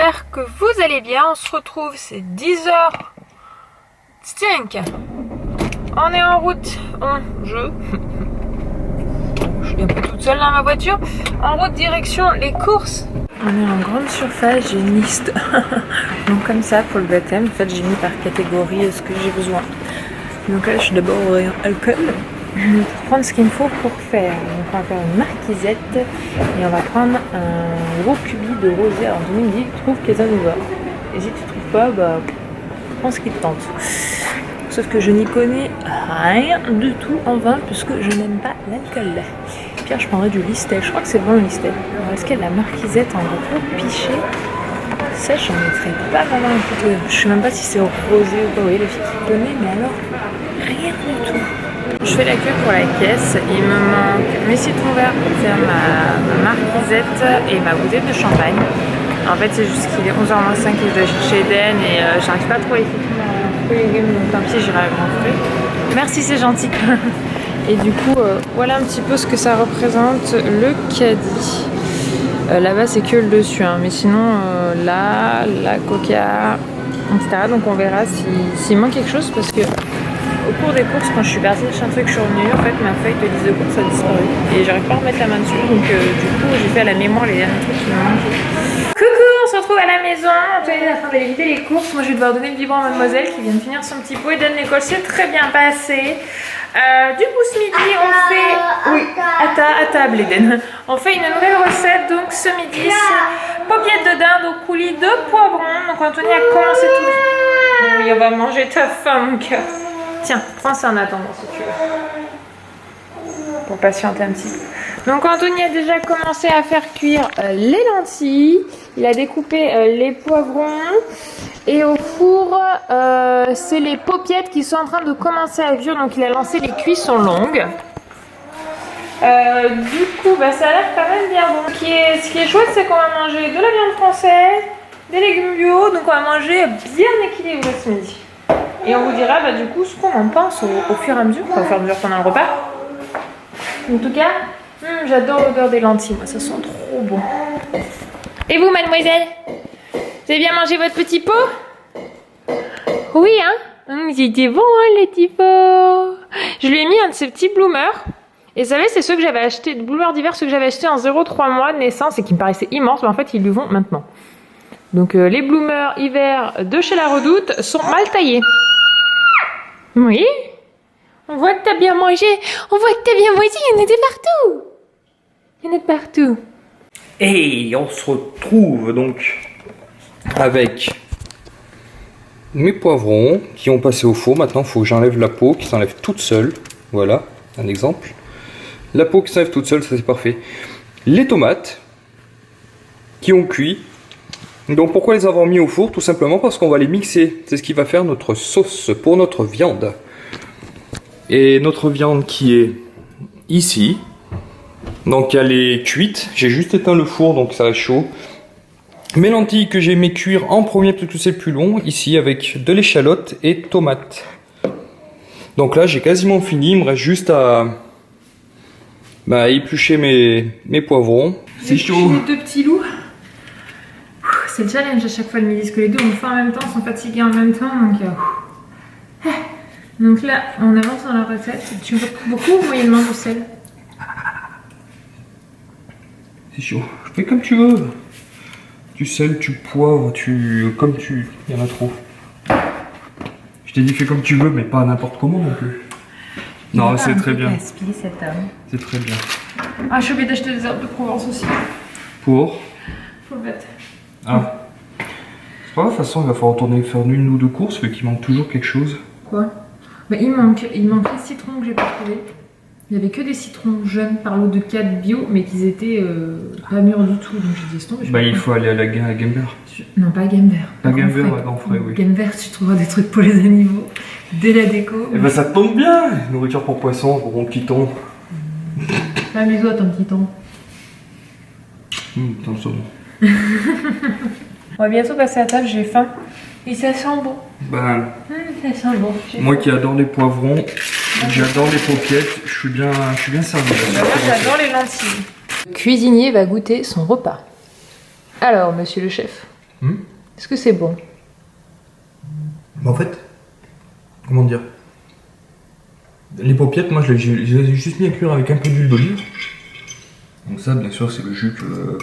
j'espère que vous allez bien. On se retrouve, c'est 10h05. On est en route, je suis un peu toute seule dans ma voiture. En route direction les courses. On est en grande surface, j'ai une liste. Donc comme ça pour le baptême, en fait j'ai mis par catégorie ce que j'ai besoin. Donc là je suis d'abord au rayon alcool. Pour prendre ce qu'il me faut pour faire. Donc on va faire une marquisette et on va prendre un gros cubi de rosé. Alors Anthony me dit trouve Casanova. Et si tu trouves pas, bah prends ce qui te tente. Sauf que je n'y connais rien du tout en vin puisque je n'aime pas l'alcool. Pierre, je prendrais du Listel. Je crois que c'est bon le Listel. Alors est-ce qu'il y a de la marquisette en gros piché? Ça, j'en mettrais pas vraiment un petit peu. Je sais même pas si c'est rosé ou pas. Vous voyez, la fille qui connaît, mais alors rien du tout. Je fais la queue pour la caisse. Il me manque mes citrons verts pour faire ma marquisette et ma bouteille de champagne. En fait, c'est juste qu'il est 11h-5 et je dois chercher Eden et j'arrive pas trop à les légumes, donc tant pis, j'irai avec mon fruit. Merci, c'est gentil. Et du coup, voilà un petit peu ce que ça représente le caddie. Là-bas, c'est que le dessus, hein. Mais sinon, là, la coca, etc. Donc on verra s'il manque quelque chose parce que au cours des courses, quand je suis partie chercher un truc, je suis revenue, en fait, ma feuille de liste de course a disparu. Et j'arrive pas à remettre la main dessus, donc du coup, j'ai fait à la mémoire les derniers trucs qui me manquaient. Coucou, on se retrouve à la maison. Anthony est en train d'aller vider les courses. Moi, je vais devoir donner le biberon à mademoiselle qui vient de finir son petit pot. Et donne l'école, c'est très bien passé. Du coup, ce midi, on fait... Oui, à table, Eden. On fait une nouvelle recette. Donc, ce midi, c'est paupiètes de dinde au coulis de poivrons. Donc, Anthony a commencé tout. Oui, on va manger ta faim, mon cœur. Tiens, prends ça en attendant si tu veux. Pour patienter un petit peu. Donc Anthony a déjà commencé à faire cuire les lentilles. Il a découpé les poivrons. Et au four, c'est les paupiettes qui sont en train de commencer à cuire. Donc il a lancé les cuissons longues. Du coup, bah, ça a l'air quand même bien bon. Ce qui est chouette, c'est qu'on va manger de la viande française, des légumes bio. Donc on va manger bien équilibré ce midi. Et on vous dira bah, du coup ce qu'on en pense au fur et à mesure, enfin, au fur et à mesure qu'on a le repas. En tout cas, j'adore l'odeur des lentilles, moi ça sent trop bon. Et vous mademoiselle, vous avez bien mangé votre petit pot? Oui hein, c'était bon hein, le petit pot. Je lui ai mis un de ces petits bloomers. Et vous savez, c'est ceux que j'avais acheté, de bloomers d'hiver, ceux que j'avais acheté en 0,3 mois de naissance et qui me paraissaient immenses, mais en fait ils lui vont maintenant. Donc les bloomers hiver de chez La Redoute sont mal taillés. Oui, on voit que t'as bien mangé. On voit que t'as bien mangé. Il y en a de partout. Il y en a de partout. Et on se retrouve donc avec mes poivrons qui ont passé au four. Maintenant, il faut que j'enlève la peau qui s'enlève toute seule. Voilà, un exemple. La peau qui s'enlève toute seule, ça c'est parfait. Les tomates qui ont cuit. Donc pourquoi les avoir mis au four? Tout simplement parce qu'on va les mixer. C'est ce qui va faire notre sauce pour notre viande. Et notre viande qui est ici. Donc elle est cuite. J'ai juste éteint le four donc ça reste chaud. Mes lentilles que j'ai mis cuire en premier parce que c'est plus long. Ici avec de l'échalote et tomates. Donc là j'ai quasiment fini. Il me reste juste à éplucher mes poivrons. C'est chaud. Les deux petits loups. C'est le challenge à chaque fois le midi, parce que les deux on fait en même temps, sont fatigués en même temps, donc là on avance dans la recette. Tu veux beaucoup ou moyennement de sel? C'est chaud, fais comme tu veux. Tu sel, tu poivres, il y en a trop. Je t'ai dit fais comme tu veux, mais pas n'importe comment non plus. Non, c'est très bien. Cet homme. C'est très bien. Ah, je suis obligée d'acheter des herbes de Provence aussi. Pour le mettre. Ah. C'est pas grave, de toute façon, il va falloir retourner faire une ou deux courses, vu qu'il manque toujours quelque chose. Quoi? Bah, il manque les citrons que j'ai pas trouvé. Il n'y avait que des citrons jeunes par lot de 4 bio, mais qu'ils étaient pas mûrs du tout. Donc j'ai dit stop. Bah, il faut aller à Gamebert. Non, pas à Gamebert. Pas Gamebert, à Ganfray, oui. Gamebert, tu trouveras des trucs pour les animaux. Dès la déco. Et bah, ça tombe bien! Nourriture pour poisson, pour mon petit thon. Amuse-toi, ton petit thon. T'en saumon. On va bientôt passer à table, j'ai faim. Et ça sent bon. Ben, ça sent bon. Moi qui adore les poivrons, j'adore les paupiettes, je suis bien servi. Moi j'adore les lentilles. Le cuisinier va goûter son repas. Alors, monsieur le chef. Est-ce que c'est bon? En fait, comment dire? Les paupiètes, moi je les ai juste mis à cuire avec un peu d'huile d'olive. Donc ça, bien sûr, c'est le jus que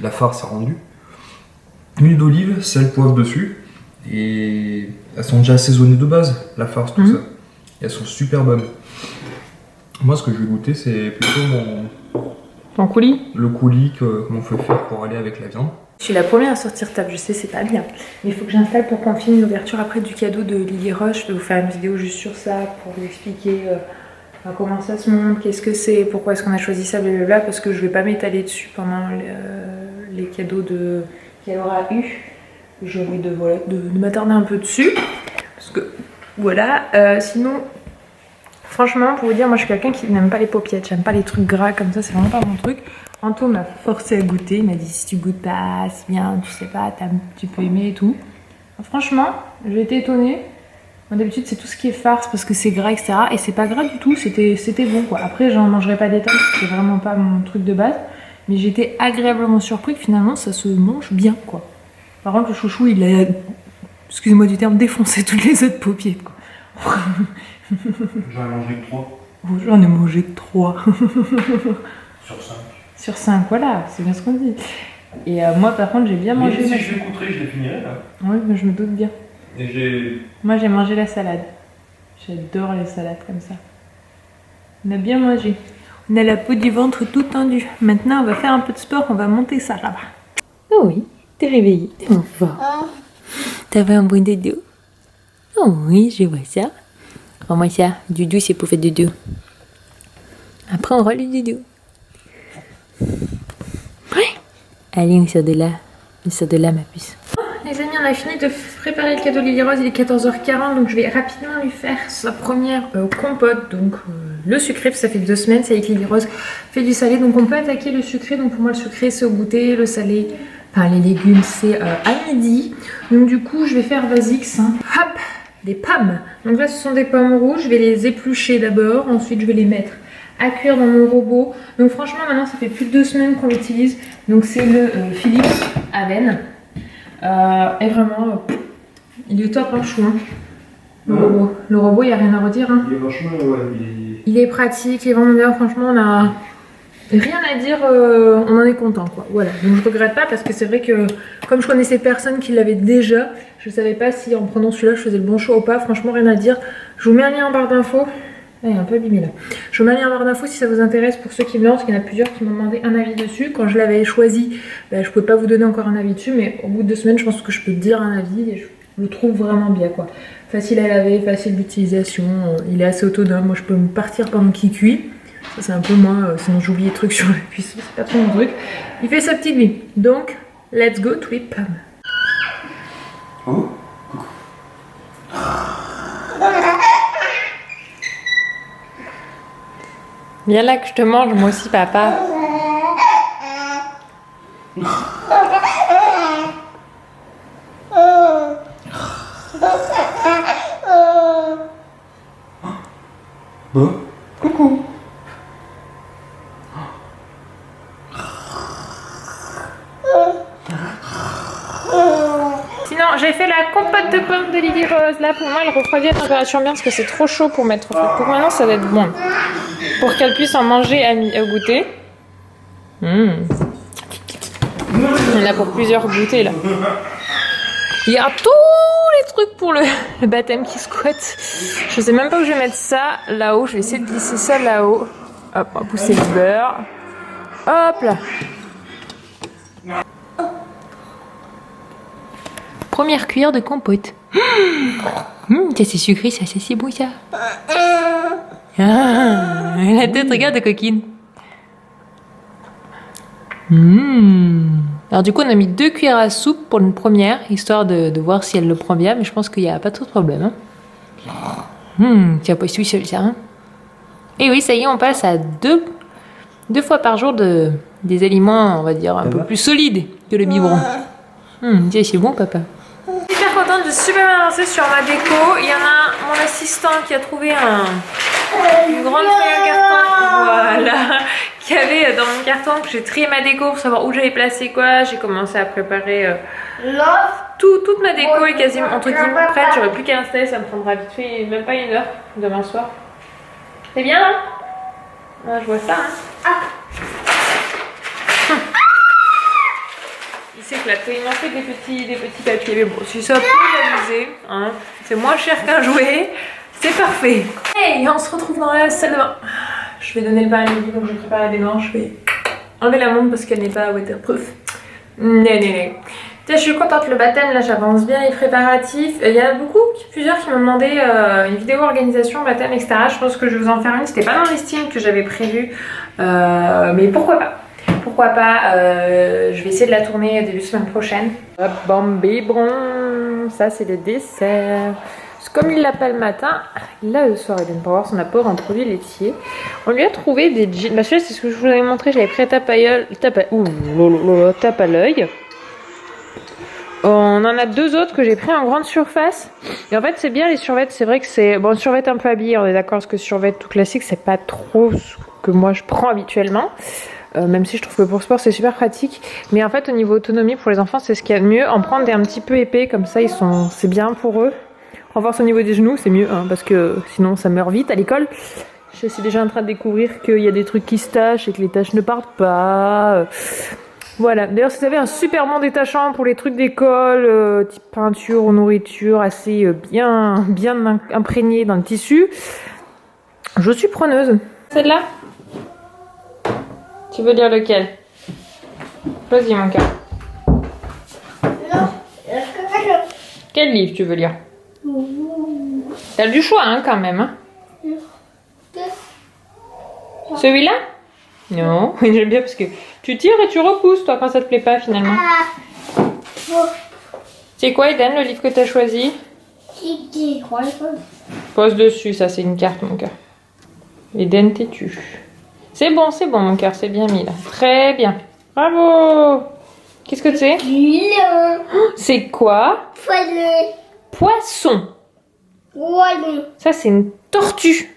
la farce a rendu. Huile d'olive, sel, poivre dessus. Et elles sont déjà assaisonnées de base, la farce, tout ça. Et elles sont super bonnes. Moi, ce que je vais goûter, c'est plutôt Ton coulis? le coulis, comment on peut faire pour aller avec la viande. Je suis la première à sortir table, je sais, c'est pas bien. Mais il faut que j'installe pour qu'on filme l'ouverture après du cadeau de Lily Roche. Je vais vous faire une vidéo juste sur ça pour vous expliquer comment ça se monte, qu'est-ce que c'est, pourquoi est-ce qu'on a choisi ça, blablabla. Parce que je vais pas m'étaler dessus pendant les cadeaux qu'elle aura eu. J'ai envie de m'attarder un peu dessus. Parce que voilà, sinon, franchement, pour vous dire, moi je suis quelqu'un qui n'aime pas les paupiètes. J'aime pas les trucs gras comme ça, c'est vraiment pas mon truc. Anto m'a forcé à goûter, il m'a dit si tu goûtes pas, c'est bien, tu sais pas, tu peux aimer et tout. Franchement, j'ai été étonnée. Moi d'habitude c'est tout ce qui est farce parce que c'est gras, etc. Et c'est pas gras du tout, c'était bon quoi. Après j'en mangerai pas des tonnes, c'était vraiment pas mon truc de base. Mais j'étais agréablement surpris que finalement ça se mange bien quoi. Par contre le chouchou il a, excusez-moi du terme, défoncé toutes les autres paupiètes quoi. J'en ai mangé que 3. J'en ai mangé que 3. Sur 5. Sur 5, voilà, c'est bien ce qu'on dit. Et moi par contre j'ai bien mangé. Mais si je l'écouterai, je les finirai là. Oui, mais je me doute bien. Et moi j'ai mangé la salade. J'adore les salades comme ça. On a bien mangé. On a la peau du ventre tout tendue. Maintenant on va faire un peu de sport, on va monter ça là-bas. Oh oui, t'es réveillée, t'es mon fort. T'as fait un bon dodo? Oh oui, je vois ça. Rends-moi ça. Doudou, c'est pour faire dodo. Après, on aura le dodo. Ouais. Allez, on sort de là. On sort de là, ma puce. Les amis, on a fini de préparer le cadeau de Lily Rose. Il est 14h40, donc je vais rapidement lui faire sa première compote. Donc, le sucré, ça fait 2 semaines, c'est avec Lily Rose fait du salé. Donc, on peut attaquer le sucré. Donc, pour moi, le sucré, c'est au goûter. Le salé, enfin, les légumes, c'est à midi. Donc, du coup, je vais faire basique, simple. Hop! Des pommes. Donc là ce sont des pommes rouges, je vais les éplucher d'abord, ensuite je vais les mettre à cuire dans mon robot. Donc franchement maintenant ça fait plus de 2 semaines qu'on l'utilise. Donc c'est le Philips Aven. Et vraiment il est top hein, chou. Le robot il n'y a rien à redire. Hein. Il est vachement, ouais, il est pratique, il est vraiment bien, franchement on a rien à dire, on en est content quoi. Voilà, donc je regrette pas parce que c'est vrai que comme je connaissais personne qui l'avait déjà, je savais pas si en prenant celui-là je faisais le bon choix ou pas. Franchement rien à dire. Je vous mets un lien en barre d'infos. Ah, il est un peu abîmé là. Je vous mets un lien en barre d'infos si ça vous intéresse pour ceux qui me lancent, parce qu'il y en a plusieurs qui m'ont demandé un avis dessus. Quand je l'avais choisi, je pouvais pas vous donner encore un avis dessus, mais au bout de 2 semaines je pense que je peux te dire un avis et je le trouve vraiment bien quoi. Facile à laver, facile d'utilisation, il est assez autonome. Moi je peux me partir pendant qu'il cuit. Ça c'est un peu moi, sinon j'oublie les trucs sur la cuisson, c'est pas trop mon truc. Il fait sa petite vie. Donc, let's go to les pommes. Oh. Viens là que je te mange, moi aussi papa. Bon. Coucou. Sinon, j'ai fait la compote de pommes de Lily Rose. Là, pour moi, elle refroidit à température ambiante parce que c'est trop chaud pour mettre au feu. Pour maintenant, ça va être bon. Pour qu'elle puisse en manger au goûter. Il y en a pour plusieurs goûters là. Il y a tous les trucs pour le baptême qui squatte. Je sais même pas où je vais mettre ça. Là-haut, je vais essayer de glisser ça là-haut. Hop, on va pousser le beurre. Hop là. Première cuillère de compote. Ça c'est sucré, ça c'est bon ça. Ah, la tête, regarde coquine. Alors du coup on a mis 2 cuillères à soupe pour une première, histoire de voir si elle le prend bien, mais je pense qu'il n'y a pas trop de problème. Tu vas pas tout seul ça. Hein. Et oui, ça y est, on passe à 2 fois par jour des aliments, on va dire, un peu plus solides que le biberon. C'est bon papa. Super contente, j'ai super bien avancé sur ma déco. Il y en a mon assistant qui a trouvé une grande feuille en carton, voilà, qu'il y avait dans mon carton, que j'ai trié ma déco pour savoir où j'avais placé quoi. J'ai commencé à préparer toute ma déco est quasiment entre guillemets prête. J'aurais plus qu'à installer, ça me prendra vite fait même pas 1 heure demain soir. C'est bien là? Ah, je vois ça. Hein. Il s'éclate. Il m'en fait des petits papiers. Mais bon, si ça peut l'amuser, hein, c'est moins cher qu'un jouet. C'est parfait. Hey, on se retrouve dans la salle de bain. Je vais donner le bain à Lily, donc je vais préparer des manches. Je vais enlever la montre parce qu'elle n'est pas waterproof. Né. Je suis contente, le baptême, là j'avance bien les préparatifs. Il y en a plusieurs qui m'ont demandé une vidéo organisation, baptême, etc. Je pense que je vais vous en faire une. C'était pas dans les styles que j'avais prévu, mais pourquoi pas. Pourquoi pas, je vais essayer de la tourner début semaine prochaine. Hop, bambé, bron, ça c'est le dessert. Comme il l'appelle le matin, là le soir, il vient pour avoir son apport en produits laitiers. On lui a trouvé des jeans. Bah, celui-là, c'est ce que je vous avais montré. J'avais pris tape à l'œil. On en a 2 autres que j'ai pris en grande surface. Et en fait, c'est bien les survêtements. C'est vrai que c'est. Bon, survêt un peu habillé, on est d'accord, parce que survêt tout classique, c'est pas trop ce que moi je prends habituellement. Même si je trouve que pour sport c'est super pratique. Mais en fait, au niveau autonomie pour les enfants, c'est ce qu'il y a de mieux. En prendre des un petit peu épais, comme ça, c'est bien pour eux. Renforce au niveau des genoux, c'est mieux, hein, parce que sinon ça meurt vite à l'école. Je suis déjà en train de découvrir qu'il y a des trucs qui se tachent et que les taches ne partent pas. Voilà. D'ailleurs, si vous avez un super bon détachant pour les trucs d'école, type peinture ou nourriture, assez bien imprégné dans le tissu, je suis preneuse. Celle-là? Tu veux lire lequel? Choisis, mon cœur. Quel livre tu veux lire? T'as du choix, hein, quand même. Hein. Celui-là? Non, j'aime bien parce que tu tires et tu repousses, toi, quand ça te plaît pas, finalement. C'est quoi, Eden, le livre que t'as choisi? Pose dessus, ça, c'est une carte, mon cœur. Eden, t'es-tu? C'est bon, mon cœur, c'est bien mis, là. Très bien. Bravo! Qu'est-ce que c'est? C'est quoi? Poisson. Ça, c'est une tortue.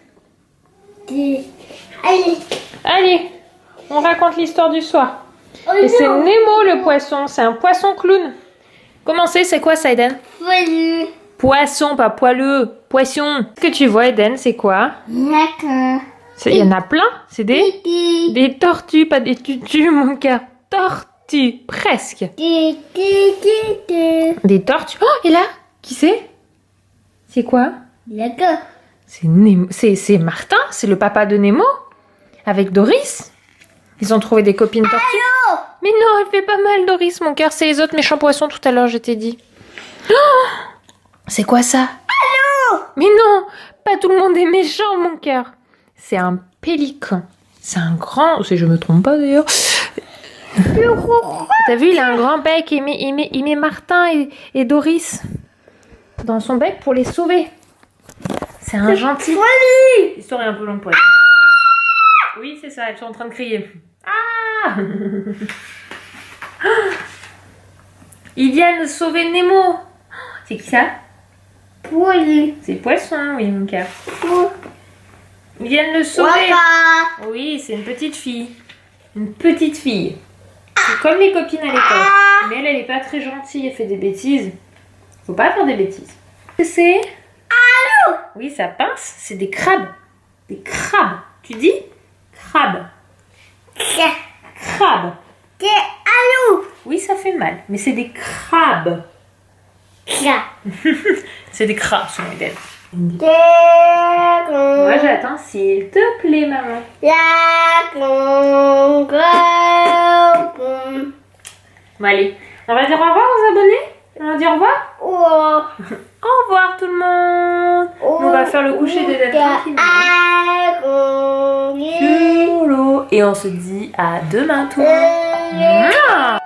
Allez, on raconte l'histoire du soir. Et c'est Nemo le poisson. C'est un poisson clown. Comment c'est quoi ça, Eden? Poisson, pas poileux. Poisson. Ce que tu vois, Eden, c'est quoi? Il y en a plein. C'est des tortues, pas des tutus, mon cœur. Tortues, presque. Des tortues. Oh, et là, qui c'est? C'est quoi? C'est Nemo. C'est Martin, c'est le papa de Nemo, avec Doris. Ils ont trouvé des copines tortues. Allô? Mais non, elle fait pas mal, Doris, mon cœur. C'est les autres méchants poissons tout à l'heure, je t'ai dit. Oh, c'est quoi ça? Allô? Mais non, pas tout le monde est méchant, mon cœur. C'est un pélican. C'est un grand... Si je me trompe pas, d'ailleurs. T'as vu, il a un grand bec. Il met Martin et Doris dans son bec pour les sauver. C'est un gentil. L'histoire est un peu longue pour elle. Oui, c'est ça, elles sont en train de crier. Ah! Ils viennent sauver Nemo. C'est qui ça? C'est Poisson, oui, mon cœur. Ils viennent le sauver. Oui, c'est une petite fille. Une petite fille. C'est comme les copines à l'école. Mais elle est pas très gentille, elle fait des bêtises. Faut pas faire des bêtises. C'est... Allô? Oui, ça pince, c'est des crabes. Des crabes. Tu dis? Crabe. Crabe. Allô? Oui, ça fait mal, mais c'est des crabes. C'est des crabes, son modèle. Moi, j'attends, s'il te plaît, maman. Bon, allez, on va dire au revoir aux abonnés? On va dire au revoir? Au revoir tout le monde. On va faire le coucher des tranquillement sur l'eau. Et on se dit à demain tout le monde.